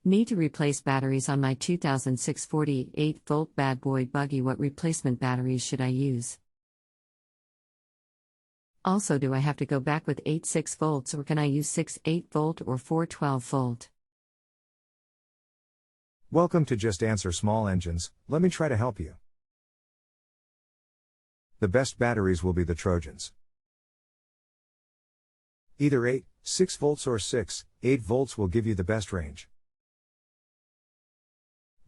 Need to replace batteries on my 2006 48-volt bad boy buggy. What replacement batteries should I use? Also, do I have to go back with 8 6-volts or can I use 6 8-volt or 4 12-volt? Welcome to Just Answer Small Engines. Let me try to help you. The best batteries will be the Trojans. Either 8, 6 volts or 6, 8 volts will give you the best range.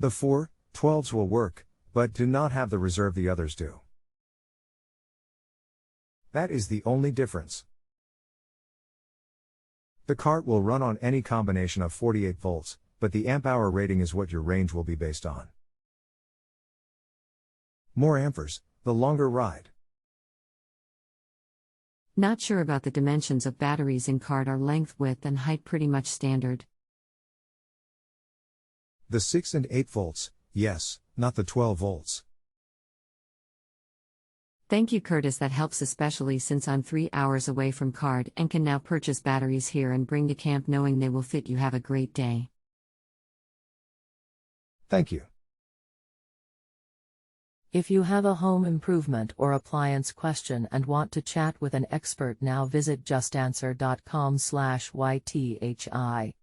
The 4, 12s will work, but do not have the reserve the others do. That is the only difference. The cart will run on any combination of 48 volts, but the amp-hour rating is what your range will be based on. More amphours, the longer ride. Not sure about the dimensions of batteries in cart. Are length, width and height pretty much standard? The 6 and 8 volts, yes, not the 12 volts. Thank you, Curtis. That helps, especially since I'm 3 hours away from cart and can now purchase batteries here and bring to camp knowing they will fit. You have a great day. Thank you. If you have a home improvement or appliance question and want to chat with an expert, now visit justanswer.com/ythi.